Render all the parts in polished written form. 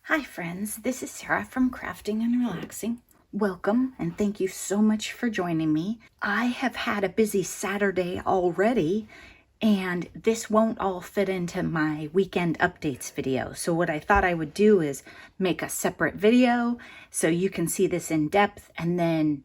Hi friends, this is Sarah from Crafting and Relaxing. Welcome and thank you so much for joining me. I have had a busy Saturday already and this won't all fit into my weekend updates video. So what I thought I would do is make a separate video so you can see this in depth, and then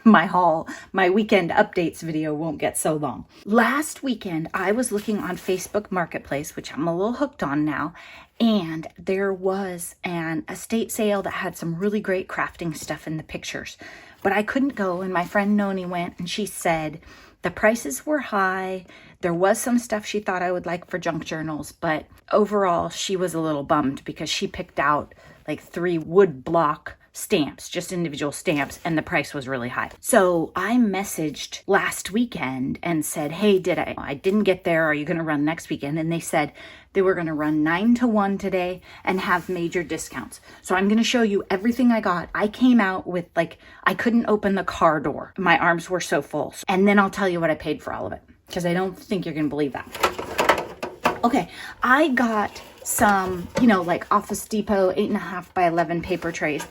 my weekend updates video won't get so long. Last weekend, I was looking on Facebook Marketplace, which I'm a little hooked on now, and there was an estate sale that had some really great crafting stuff in the pictures. But I couldn't go, and my friend Noni went, and she said the prices were high. There was some stuff she thought I would like for junk journals, but overall she was a little bummed because she picked out like 3 wood block stamps, just individual stamps, and the price was really high. So I messaged last weekend and said, hey, I didn't get there. Are you going to run next weekend? And they said they were going to run 9 to 1 today and have major discounts. So I'm going to show you everything I got. I came out with I couldn't open the car door. My arms were so full. And then I'll tell you what I paid for all of it, because I don't think you're going to believe that. Okay, I got some, like Office Depot 8.5 by 11 paper trays.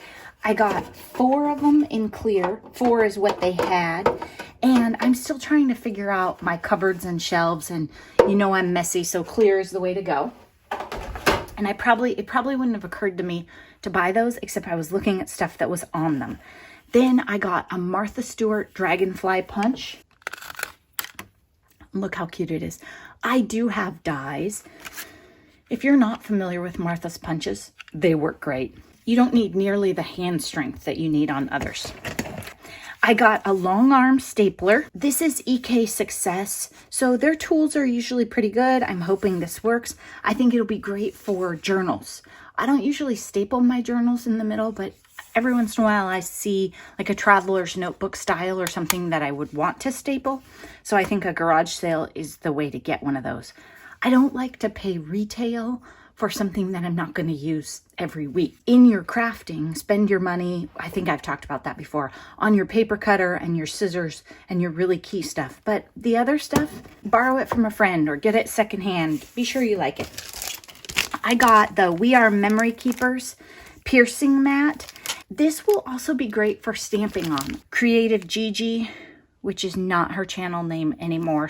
I got 4 of them in clear. 4 is what they had. And I'm still trying to figure out my cupboards and shelves, and I'm messy, so clear is the way to go. And it probably wouldn't have occurred to me to buy those, except I was looking at stuff that was on them. Then I got a Martha Stewart Dragonfly Punch. Look how cute it is. I do have dies. If you're not familiar with Martha's punches, they work great. You don't need nearly the hand strength that you need on others. I got a long arm stapler. This is EK Success, so their tools are usually pretty good. I'm hoping this works. I think it'll be great for journals. I don't usually staple my journals in the middle, but every once in a while I see like a traveler's notebook style or something that I would want to staple. So I think a garage sale is the way to get one of those. I don't like to pay retail for something that I'm not going to use every week. In your crafting, spend your money, I think I've talked about that before, on your paper cutter and your scissors and your really key stuff. But the other stuff, borrow it from a friend or get it secondhand. Be sure you like it. I got the We Are Memory Keepers piercing mat. This will also be great for stamping on. Creative Gigi, which is not her channel name anymore,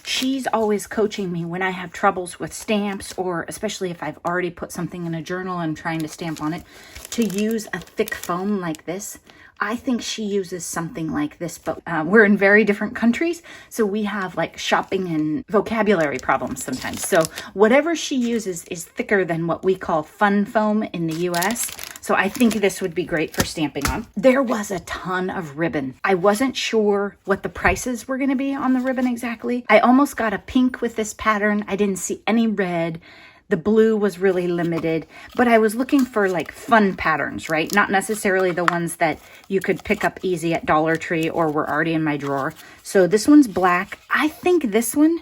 she's always coaching me when I have troubles with stamps, or especially if I've already put something in a journal and trying to stamp on it, to use a thick foam like this. I think she uses something like this, but we're in very different countries, so we have like shopping and vocabulary problems sometimes. So whatever she uses is thicker than what we call fun foam in the US. So I think this would be great for stamping on. There was a ton of ribbon. I wasn't sure what the prices were going to be on the ribbon exactly. I almost got a pink with this pattern. I didn't see any red. The blue was really limited, but I was looking for like fun patterns, right? Not necessarily the ones that you could pick up easy at Dollar Tree or were already in my drawer. So this one's black. I think this one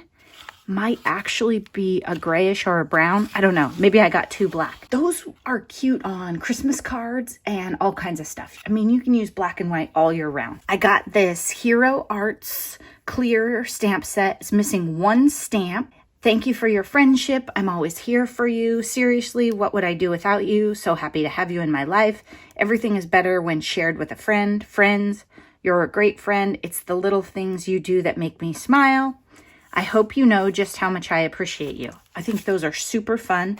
might actually be a grayish or a brown. I don't know. Maybe I got too black. Those are cute on Christmas cards and all kinds of stuff. I mean, you can use black and white all year round. I got this Hero Arts clear stamp set. It's missing 1 stamp. Thank you for your friendship. I'm always here for you. Seriously, what would I do without you? So happy to have you in my life. Everything is better when shared with a friend. Friends, you're a great friend. It's the little things you do that make me smile. I hope you know just how much I appreciate you. I think those are super fun.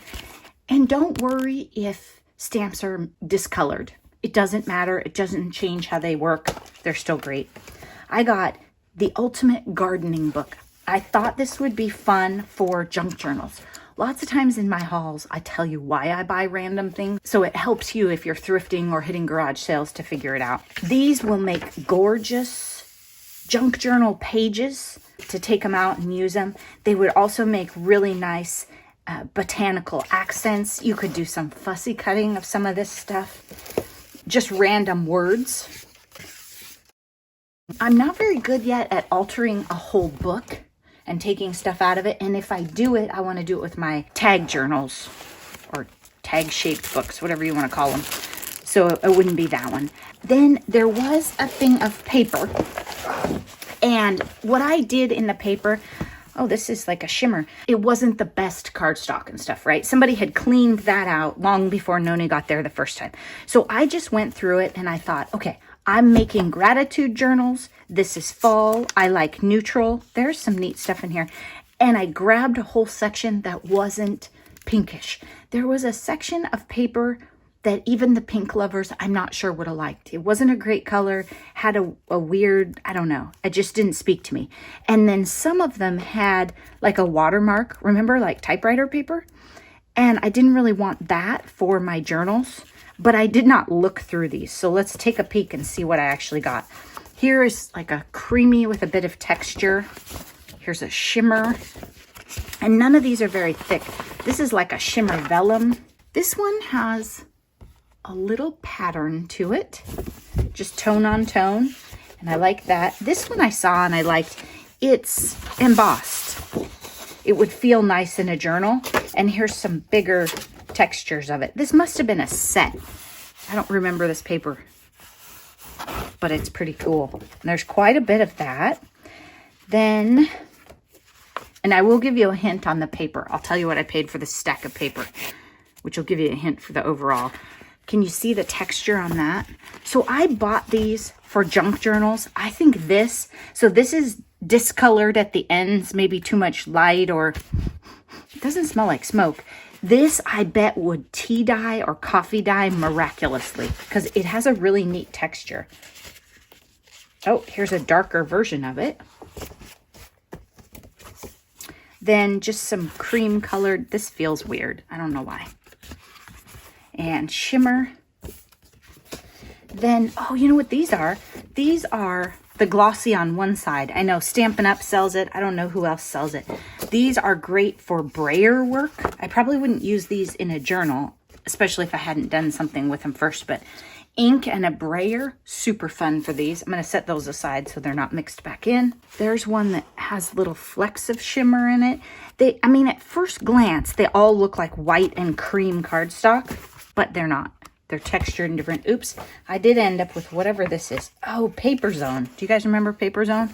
And don't worry if stamps are discolored. It doesn't matter. It doesn't change how they work. They're still great. I got the Ultimate Gardening Book. I thought this would be fun for junk journals. Lots of times in my hauls, I tell you why I buy random things, so it helps you if you're thrifting or hitting garage sales to figure it out. These will make gorgeous junk journal pages to take them out and use them. They would also make really nice botanical accents. You could do some fussy cutting of some of this stuff. Just random words. I'm not very good yet at altering a whole book and taking stuff out of it. And if I do it, I want to do it with my tag journals or tag shaped books, whatever you want to call them. So it wouldn't be that one. Then there was a thing of paper. And what I did in the paper, Oh, this is like a shimmer. It wasn't the best cardstock and stuff, right? Somebody had cleaned that out long before Noni got there the first time. So I just went through it and I thought, okay, I'm making gratitude journals. This is fall. I like neutral. There's some neat stuff in here. And I grabbed a whole section that wasn't pinkish. There was a section of paper that even the pink lovers, I'm not sure would have liked. It wasn't a great color, had a weird, I don't know. It just didn't speak to me. And then some of them had like a watermark, remember, like typewriter paper? And I didn't really want that for my journals, but I did not look through these. So let's take a peek and see what I actually got. Here is like a creamy with a bit of texture. Here's a shimmer. And none of these are very thick. This is like a shimmer vellum. This one has a little pattern to it, just tone on tone, and I like that. This one I saw and I liked. It's embossed. It would feel nice in a journal, and here's some bigger textures of it. This must have been a set. I don't remember this paper, but it's pretty cool. And there's quite a bit of that. Then, and I will give you a hint on the paper. I'll tell you what I paid for this stack of paper, which will give you a hint for the overall. Can you see the texture on that? So I bought these for junk journals. I think this is discolored at the ends, maybe too much light, or it doesn't smell like smoke. This, I bet, would tea dye or coffee dye miraculously because it has a really neat texture. Oh, here's a darker version of it. Then just some cream colored. This feels weird. I don't know why. And shimmer. Then, oh, you know what these are? These are the glossy on one side. I know Stampin' Up! Sells it. I don't know who else sells it. These are great for brayer work. I probably wouldn't use these in a journal, especially if I hadn't done something with them first, but ink and a brayer, super fun for these. I'm going to set those aside so they're not mixed back in. There's one that has little flecks of shimmer in it. I mean, at first glance, they all look like white and cream cardstock, but they're not. They're textured and different. Oops, I did end up with whatever this is. Oh, Paper Zone. Do you guys remember Paper Zone?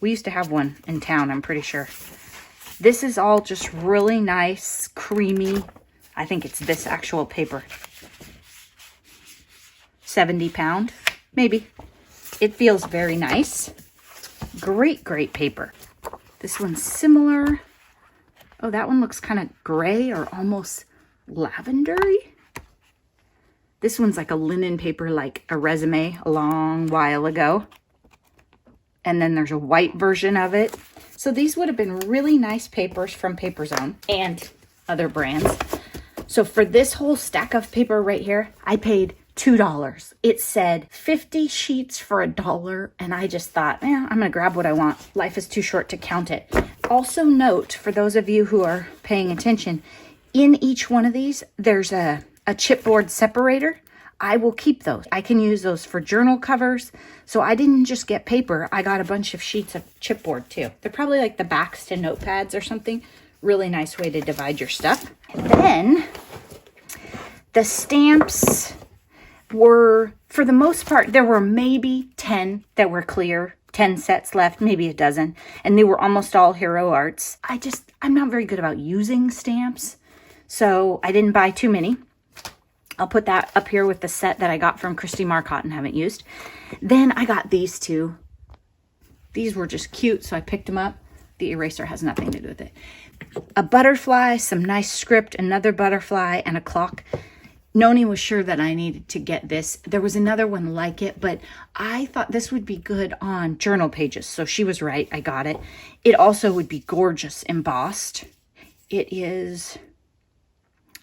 We used to have one in town, I'm pretty sure. This is all just really nice, creamy. I think it's this actual paper. 70 pound, maybe. It feels very nice. Great, great paper. This one's similar. Oh, that one looks kind of gray or almost lavendery. This one's like a linen paper, like a resume a long while ago. And then there's a white version of it. So these would have been really nice papers from Paper Zone and other brands. So for this whole stack of paper right here, I paid $2. It said 50 sheets for $1. And I just thought, I'm going to grab what I want. Life is too short to count it. Also note, for those of you who are paying attention, in each one of these, there's a chipboard separator. I will keep those. I can use those for journal covers. So I didn't just get paper. I got a bunch of sheets of chipboard too. They're probably like the backs to notepads or something. Really nice way to divide your stuff. And then the stamps were, for the most part, there were maybe 10 that were clear. 10 sets left, maybe a dozen. And they were almost all Hero Arts. I'm not very good about using stamps. So I didn't buy too many. I'll put that up here with the set that I got from Christy Marcotte and haven't used. Then I got these two. These were just cute, so I picked them up. The eraser has nothing to do with it. A butterfly, some nice script, another butterfly, and a clock. Noni was sure that I needed to get this. There was another one like it, but I thought this would be good on journal pages. So she was right. I got it. It also would be gorgeous embossed. It is...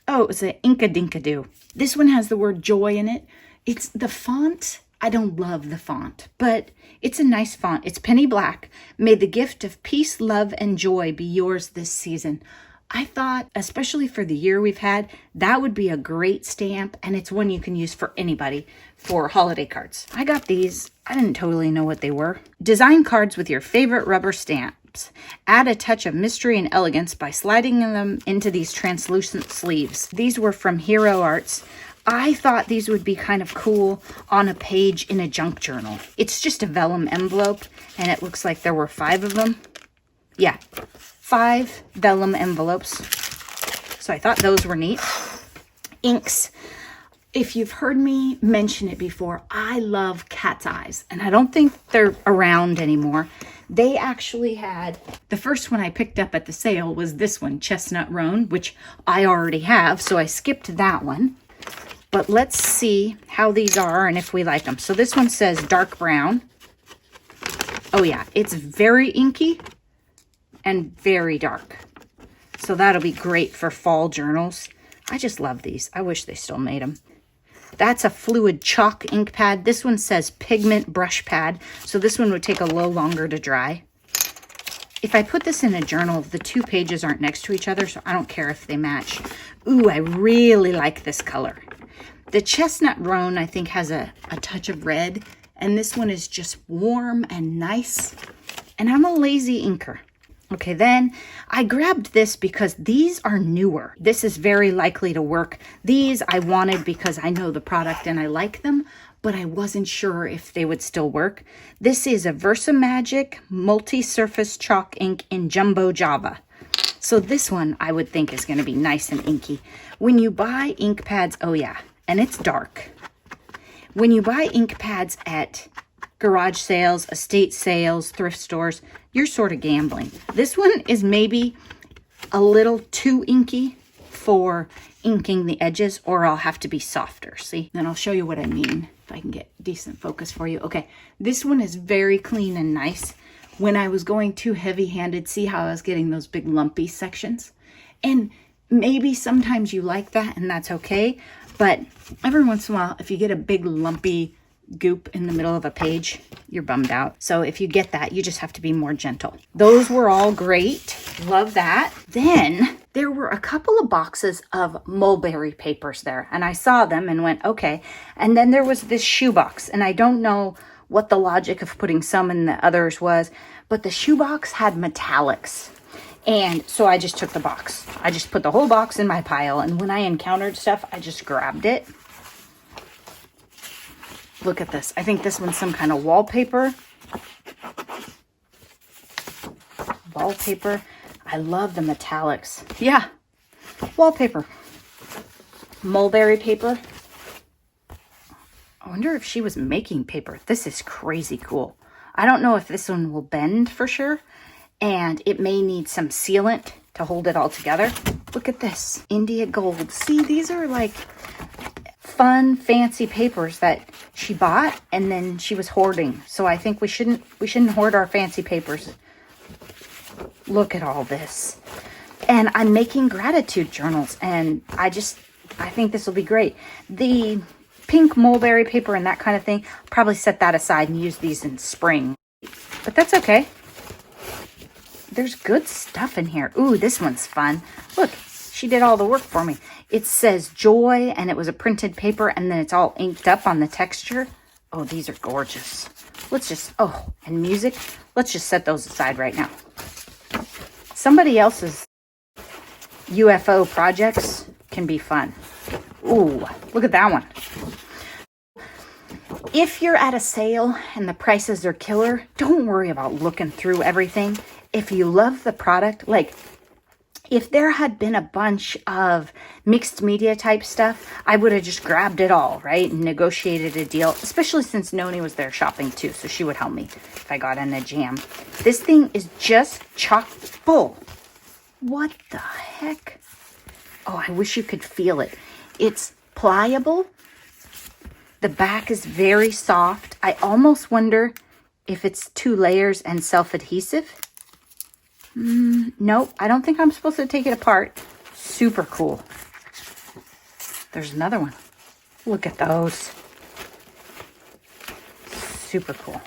Oh, it was an Inka-Dinka-Doo. This one has the word joy in it. It's the font. I don't love the font, but it's a nice font. It's penny black. May the gift of peace, love, and joy be yours this season. I thought, especially for the year we've had, that would be a great stamp, and it's one you can use for anybody for holiday cards. I got these. I didn't totally know what they were. Design cards with your favorite rubber stamps. Add a touch of mystery and elegance by sliding them into these translucent sleeves. These were from Hero Arts. I thought these would be kind of cool on a page in a junk journal. It's just a vellum envelope, and it looks like there were 5 of them. Yeah, 5 vellum envelopes. So I thought those were neat. Inks. If you've heard me mention it before, I love Cat's Eyes, and I don't think they're around anymore. They actually had, the first one I picked up at the sale was this one, Chestnut Roan, which I already have, so I skipped that one. But let's see how these are and if we like them. So this one says dark brown. Oh yeah, it's very inky and very dark. So that'll be great for fall journals. I just love these. I wish they still made them. That's a fluid chalk ink pad. This one says pigment brush pad. So this one would take a little longer to dry. If I put this in a journal, the 2 pages aren't next to each other, so I don't care if they match. Ooh, I really like this color. The Chestnut Roan, I think, has a touch of red, and this one is just warm and nice. And I'm a lazy inker. Okay, then I grabbed this because these are newer. This is very likely to work. These I wanted because I know the product and I like them, but I wasn't sure if they would still work. This is a VersaMagic multi-surface chalk ink in Jumbo Java. So this one I would think is going to be nice and inky. When you buy ink pads, oh yeah, and it's dark. When you buy ink pads at garage sales, estate sales, thrift stores, you're sort of gambling. This one is maybe a little too inky for inking the edges, or I'll have to be softer. See? Then I'll show you what I mean if I can get decent focus for you. Okay, this one is very clean and nice. When I was going too heavy-handed, see how I was getting those big lumpy sections? And maybe sometimes you like that and that's okay, but every once in a while, if you get a big lumpy goop in the middle of a page, you're bummed out. So if you get that, you just have to be more gentle. Those were all great. Love that. Then there were a couple of boxes of mulberry papers there, and I saw them and went, okay. And then there was this shoebox, and I don't know what the logic of putting some in the others was, but the shoebox had metallics. And so I just took the box. I just put the whole box in my pile, and when I encountered stuff, I just grabbed it. Look at this. I think this one's some kind of wallpaper. Wallpaper. I love the metallics. Yeah. Wallpaper. Mulberry paper. I wonder if she was making paper. This is crazy cool. I don't know if this one will bend for sure. And it may need some sealant to hold it all together. Look at this. India gold. See, these are like fun, fancy papers that she bought and then she was hoarding. So I think we shouldn't hoard our fancy papers. Look at all this. And I'm making gratitude journals, and I think this will be great. The pink mulberry paper and that kind of thing, I'll probably set that aside and use these in spring. But that's okay. There's good stuff in here. Ooh, this one's fun. Look, she did all the work for me. It says joy, and it was a printed paper, and then it's all inked up on the texture. Oh, these are gorgeous. And music. Let's just set those aside right now. Somebody else's UFO projects can be fun. Ooh, look at that one. If you're at a sale and the prices are killer, don't worry about looking through everything. If you love the product, like if there had been a bunch of mixed media type stuff, I would have just grabbed it all, right? And negotiated a deal, especially since Noni was there shopping too, so she would help me if I got in a jam. This thing is just chock full. What the heck? Oh, I wish you could feel it. It's pliable. The back is very soft. I almost wonder if it's 2 layers and self-adhesive. Nope, I don't think I'm supposed to take it apart. Super cool. There's another one. Look at those. Super cool.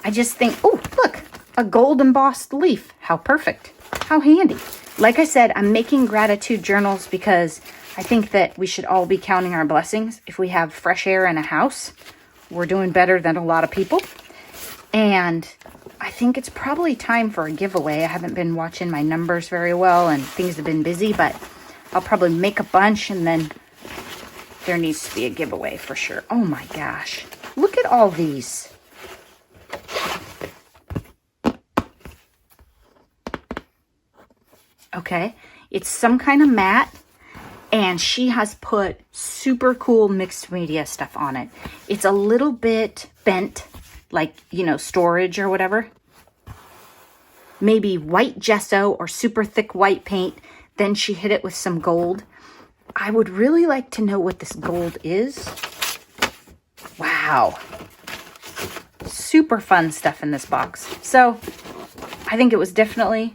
I just think, oh, look, a gold embossed leaf. How perfect. How handy. Like I said, I'm making gratitude journals because I think that we should all be counting our blessings. If we have fresh air in a house, we're doing better than a lot of people. And I think it's probably time for a giveaway. I haven't been watching my numbers very well and things have been busy, but I'll probably make a bunch and then there needs to be a giveaway for sure. Oh my gosh. Look at all these. Okay, it's some kind of mat, and she has put super cool mixed media stuff on it. It's a little bit bent, like, you know, storage or whatever. Maybe white gesso or super thick white paint. Then she hit it with some gold. I would really like to know what this gold is. Wow. Super fun stuff in this box. So I think it was definitely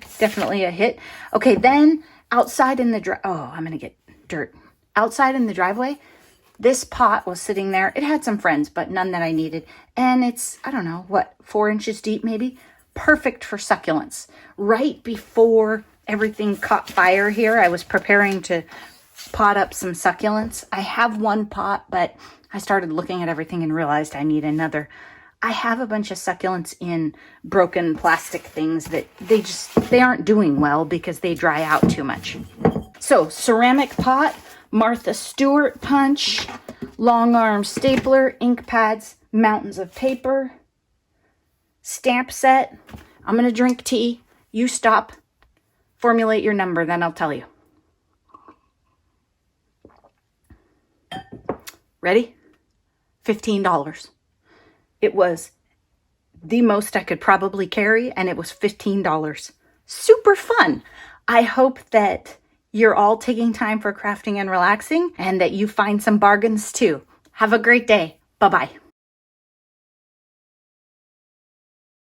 a hit. Okay, then outside in the I'm going to get dirt. Outside in the driveway, this pot was sitting there. It had some friends, but none that I needed. And it's, I don't know, what, 4 inches deep maybe? Perfect for succulents. Right before everything caught fire here, I was preparing to pot up some succulents. I have one pot, but I started looking at everything and realized I need another. I have a bunch of succulents in broken plastic things that they aren't doing well because they dry out too much. So, ceramic pot, Martha Stewart punch, long arm stapler, ink pads, mountains of paper, stamp set. I'm going to drink tea. You stop. Formulate your number, then I'll tell you. Ready? $15. It was the most I could probably carry, and it was $15. Super fun. I hope that you're all taking time for crafting and relaxing, and that you find some bargains too. Have a great day. Bye-bye.